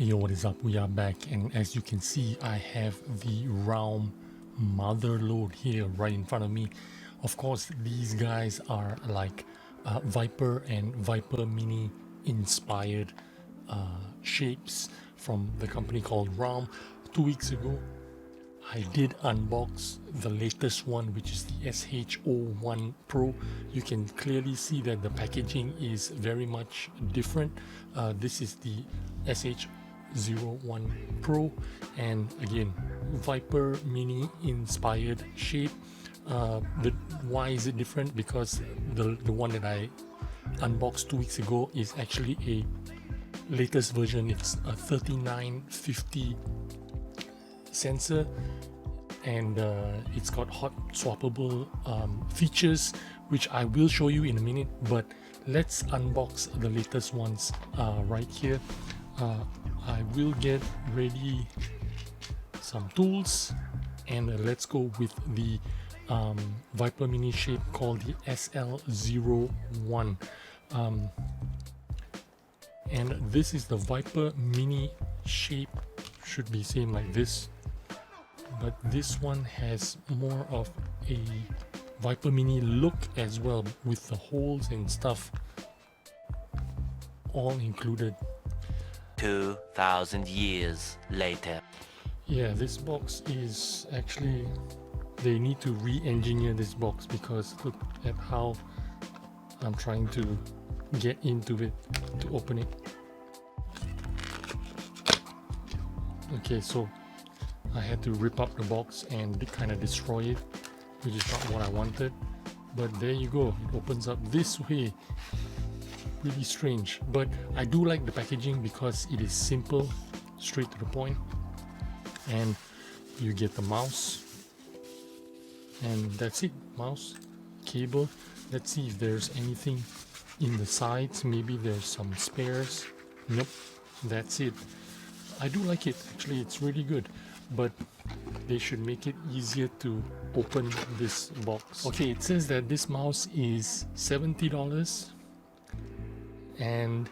Yo, what is up? We are back, and as you can see, I have the RAWM motherload here right in front of me. Of course, these guys are like Viper and Viper Mini inspired shapes from the company called RAWM. 2 weeks ago, I did unbox the latest one, which is the SL01 Pro. You can clearly see that the packaging is very much different. This is the SL01 Pro, and again, Viper Mini inspired shape. Why is it different? Because the one that I unboxed 2 weeks ago is actually a latest version. It's a 3950 sensor, and it's got hot swappable features, which I will show you in a minute, but let's unbox the latest ones right here. I will get ready some tools, and let's go with the Viper Mini shape called the SL01. And this is the Viper Mini shape, should be same like this, but this one has more of a Viper Mini look as well, with the holes and stuff all included. 2,000 years later. Yeah, this box is actually, they need to re-engineer this box, because look at how I'm trying to get into it to open it. Okay, so I had to rip up the box and kind of destroy it, which is not what I wanted, but there you go, it opens up this way. Really strange, but I do like the packaging because it is simple, straight to the point, and you get the mouse, and that's it. Mouse, cable. Let's see if there's anything in the sides. Maybe there's some spares. Nope, that's it. I do like it, actually. It's really good, but they should make it easier to open this box. Okay, it says that this mouse is $70 and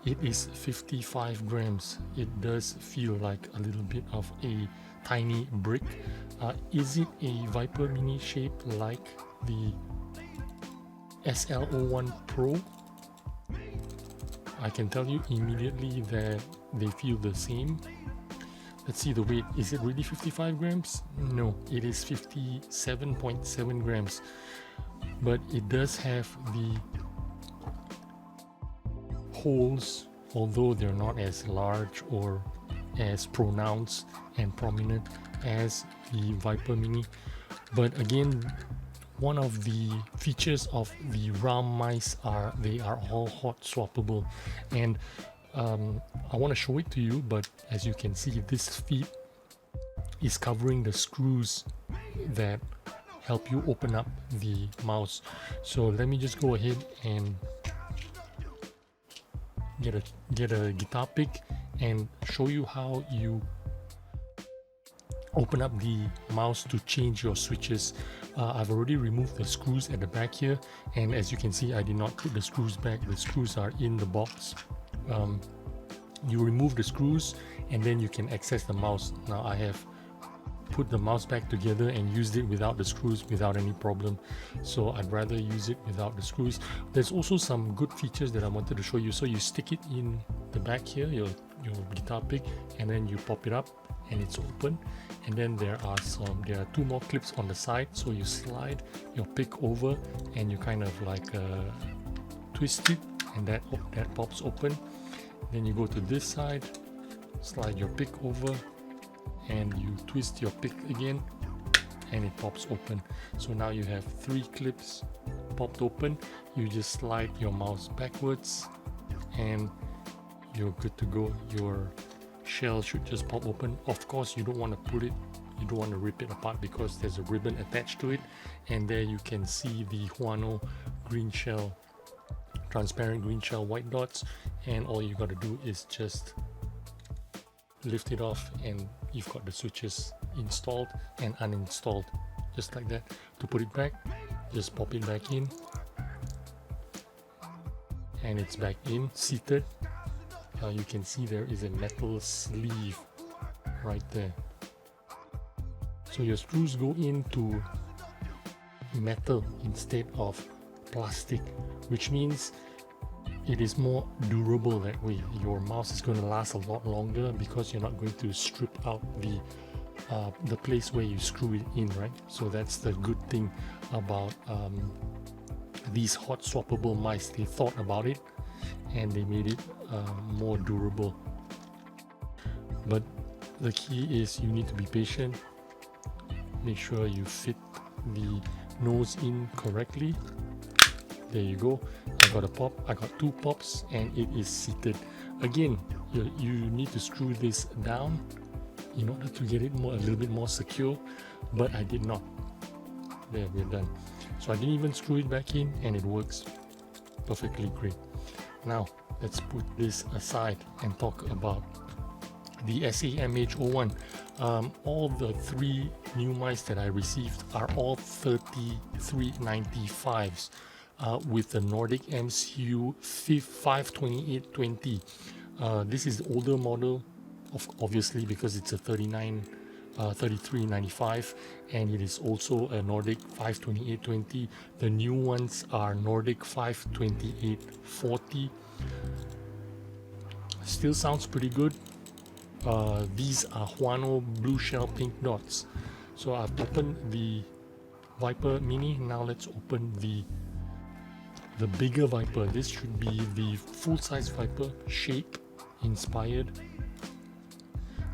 it is 55 grams. It does feel like a little bit of a tiny brick. Is it a Viper Mini shape like the SL01 Pro? I can tell you immediately that they feel the same. Let's see the weight. Is it really 55 grams? No, it is 57.7 grams. But it does have the holes, although they're not as large or as pronounced and prominent as the Viper Mini. But again, one of the features of the RAWM mice are they are all hot swappable, and I want to show it to you, but as you can see, this feet is covering the screws that help you open up the mouse. So let me just go ahead and get a guitar pick and show you how you open up the mouse to change your switches. I've already removed the screws at the back here, and as you can see, I did not put the screws back. The screws are in the box. You remove the screws and then you can access the mouse. Now I have put the mouse back together and used it without the screws without any problem, so I'd rather use it without the screws. There's also some good features that I wanted to show you. So you stick it in the back here, your guitar pick, and then you pop it up and it's open, and then there are 2 more clips on the side, so you slide your pick over and you kind of like twist it, and that pops open. Then you go to this side, slide your pick over, and you twist your pick again and it pops open. So now you have 3 clips popped open. You just slide your mouse backwards and you're good to go. Your shell should just pop open. Of course, you don't want to rip it apart, because there's a ribbon attached to it, and there you can see the Huano green shell, transparent green shell white dots, and all you got to do is just lift it off and you've got the switches installed and uninstalled, just like that. To put it back, just pop it back in and it's back in, seated. you can see there is a metal sleeve right there. So your screws go into metal instead of plastic, which means it is more durable that way. Your mouse is going to last a lot longer because you're not going to strip out the place where you screw it in, right? So that's the good thing about these hot swappable mice. They thought about it and they made it more durable. But the key is you need to be patient. Make sure you fit the nose in correctly. There you go. I got a pop. I got two pops and it is seated. Again, you need to screw this down in order to get it a little bit more secure, but I did not. There, we're done. So I didn't even screw it back in and it works perfectly great. Now let's put this aside and talk about the MH01. All the three new mice that I received are all 3395s with the Nordic MCU 52820. This is the older model, obviously, because it's a 3395, and it is also a Nordic 52820. The new ones are Nordic 52840. Still sounds pretty good. These are Huano blue shell pink dots. So I've opened the Viper Mini. Now let's open the bigger Viper. This should be the full-size Viper, shape inspired.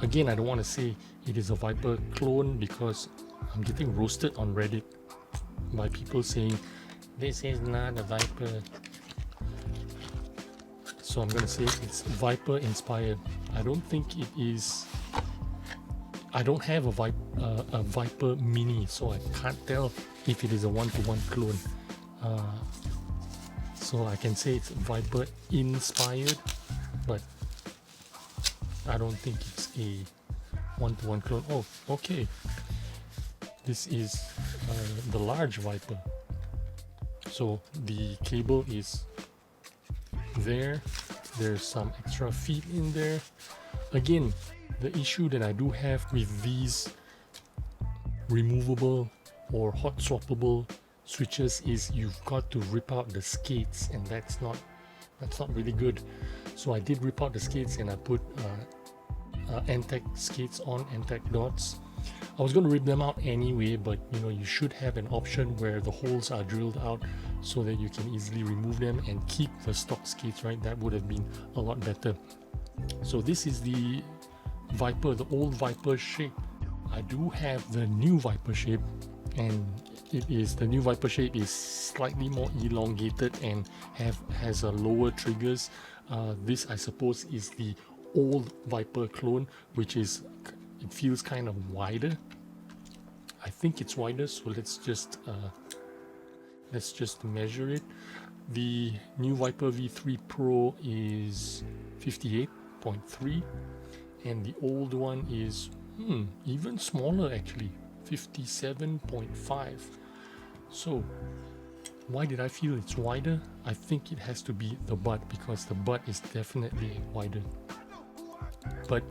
Again, I don't want to say it is a Viper clone because I'm getting roasted on Reddit by people saying this is not a Viper. So I'm going to say it's Viper inspired. I don't think it is. I don't have a Viper Mini, so I can't tell if it is a one-to-one clone. So I can say it's Viper inspired, but I don't think it's a one-to-one clone. Oh, okay. This is the large Viper. So the cable is there. There's some extra feet in there. Again, the issue that I do have with these removable or hot swappable switches is you've got to rip out the skates, and that's not really good. So I did rip out the skates and I put N-Tech skates on, N-Tech dots. I was going to rip them out anyway, but you should have an option where the holes are drilled out so that you can easily remove them and keep the stock skates, right? That would have been a lot better. So this is the Viper, the old Viper shape. I do have the new Viper shape, and the new Viper shape is slightly more elongated and has a lower triggers. This, I suppose, is the old Viper clone, which is, it feels kind of wider. I think it's wider, so let's just measure it. The new Viper V3 Pro is 58.3, and the old one is even smaller actually, 57.5. So why did I feel it's wider? I think it has to be the butt, because the butt is definitely wider. But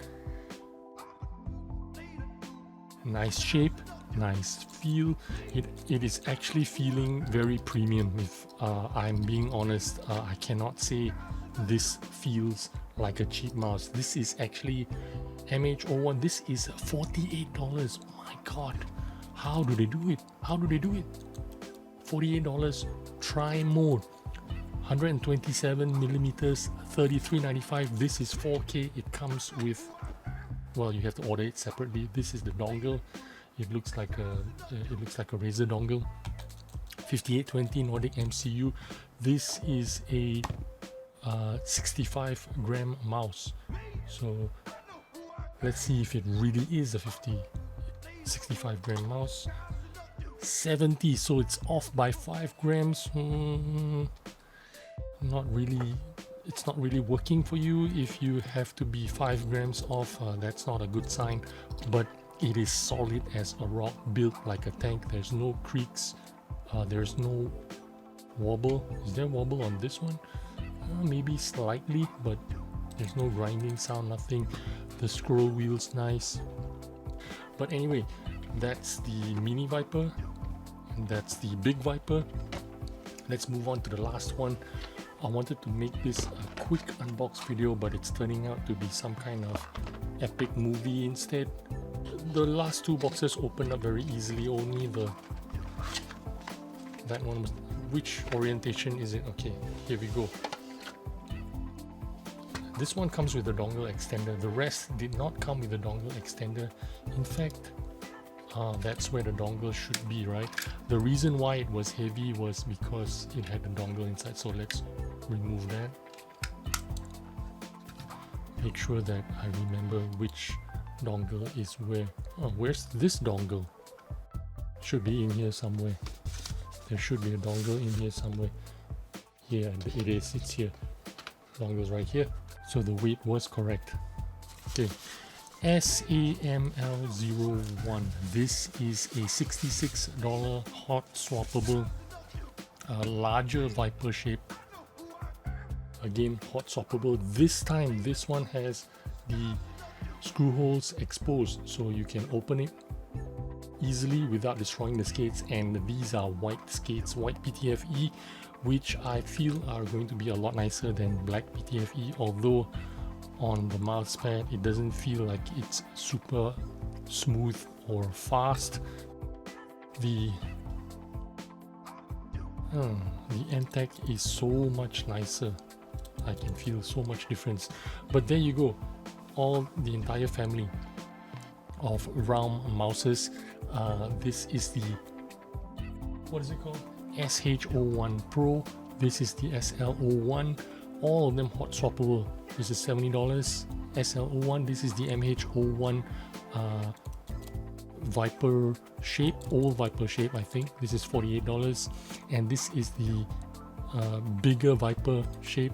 nice shape, nice feel. It is actually feeling very premium. If I'm being honest, I cannot say this feels like a cheap mouse. This is actually MH01. This is $48. Oh my god, how do they do it? $48 tri-mode, 127 millimeters, $33.95. This is 4K. It comes with, well, you have to order it separately. This is the dongle. It looks like a Razer dongle. 5820 Nordic MCU. This is a 65 gram mouse. So let's see if it really is a 65 gram mouse. 70, so it's off by 5 grams. It's not really working for you. If you have to be 5 grams off, that's not a good sign. But it is solid as a rock, built like a tank. There's no creaks, there's no wobble. Is there wobble on this one? Maybe slightly, but There's no grinding sound, nothing. The scroll wheel's nice. But anyway, that's the mini Viper and that's the big Viper. Let's move on to the last one. I wanted to make this a quick unbox video, but it's turning out to be some kind of epic movie instead. The last two boxes opened up very easily, only that one was... Which orientation is it? Okay, here we go. This one comes with a dongle extender. The rest did not come with a dongle extender. In fact, that's where the dongle should be, right? The reason why it was heavy was because it had a dongle inside. So let's remove that. Make sure that I remember which dongle is where. Oh, where's this dongle? Should be in here somewhere. There should be a dongle in here somewhere. Yeah, it is. It's here. Dongle's right here. So the weight was correct. Okay. SL01. This is a $66 hot swappable, larger Viper shape. Again, hot swappable. This time, this one has the screw holes exposed, so you can open it easily without destroying the skates. And these are white skates, white PTFE, which I feel are going to be a lot nicer than black PTFE, although on the mouse pad it doesn't feel like it's super smooth or fast. The end tech is so much nicer. I can feel so much difference. But there you go, the entire family of RAWM mouses. This is the, what is it called? SH01 Pro. This is the SL01. All of them hot swappable. This is $70. SL01. This is the MH01 Viper shape, old Viper shape, I think. This is $48. And this is the bigger Viper shape,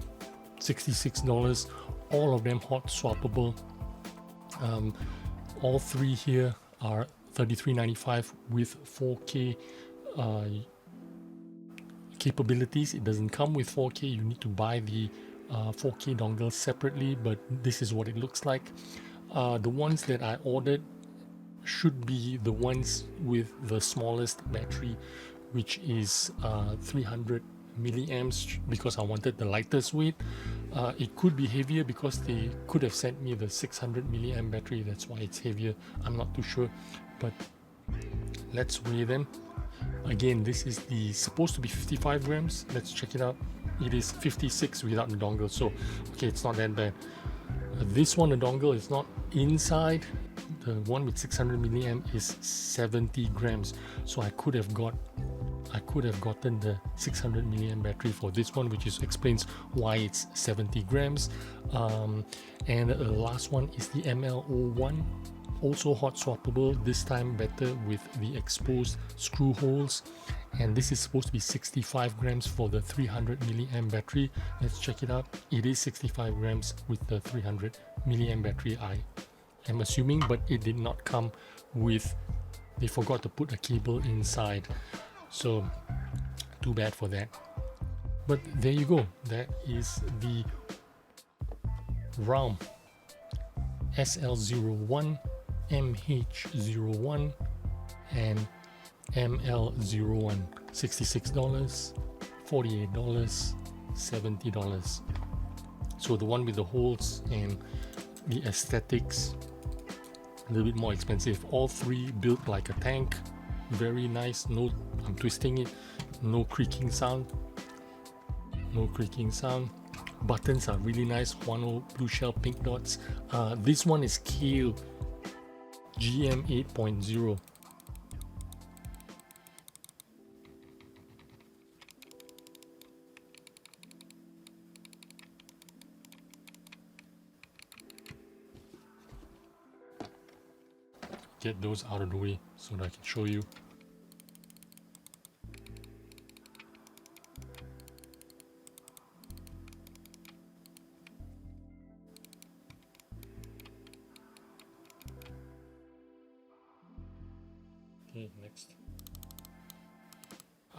$66. All of them hot swappable. All three here are $33.95 with 4K capabilities. It doesn't come with 4K. You need to buy the 4K dongle separately, but this is what it looks like. The ones that I ordered should be the ones with the smallest battery, which is 300 milliamps, because I wanted the lightest weight. It could be heavier because they could have sent me the 600 milliamp battery. That's why it's heavier. I'm not too sure, but let's weigh them. Again, this is supposed to be 55 grams. Let's check it out. It is 56 without the dongle, so okay, it's not that bad. This one, the dongle is not inside. The one with 600 milliamp is 70 grams, so I could have gotten the 600 milliamp battery for this one, which explains why it's 70 grams. And the last one is the ML01, also hot swappable, this time better with the exposed screw holes, and this is supposed to be 65 grams for the 300 milliamp battery. Let's check it out. It is 65 grams with the 300 milliamp battery, I am assuming, but it did not come with, they forgot to put a cable inside, so too bad for that. But there you go, that is the RAWM SL01, MH01 and ML01. $66, $48, $70. So the one with the holes and the aesthetics, a little bit more expensive. All three built like a tank, very nice. No, I'm twisting it, no creaking sound, no creaking sound. Buttons are really nice, Huano blue shell pink dots. This one is Kailh GM 8.0. Get those out of the way so that I can show you. Okay, next.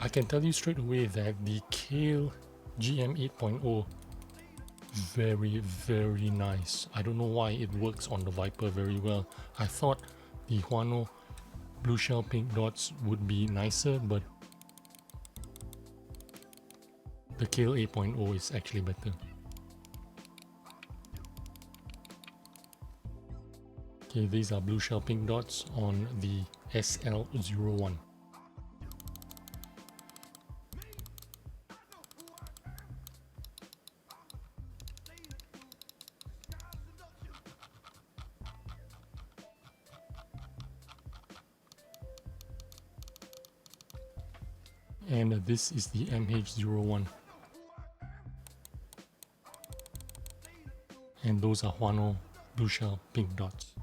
I can tell you straight away that the Kailh GM 8.0 very, very nice. I don't know why it works on the Viper very well. I thought the Huano blue shell pink dots would be nicer, but the Kailh 8.0 is actually better. Okay, these are blue shell pink dots on the SL01. And this is the MH01. And those are Huano blue shell pink dots.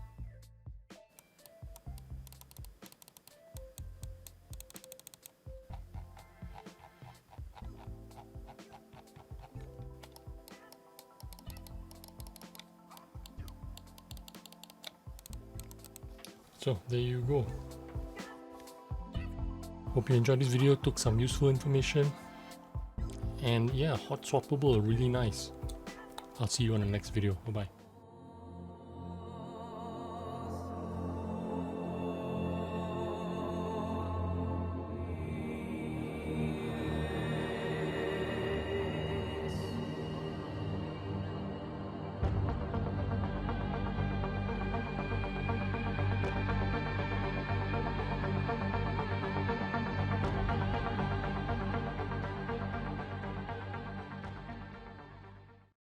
So there you go. Hope you enjoyed this video, took some useful information. And yeah, hot swappable, really nice. I'll see you on the next video. Bye bye.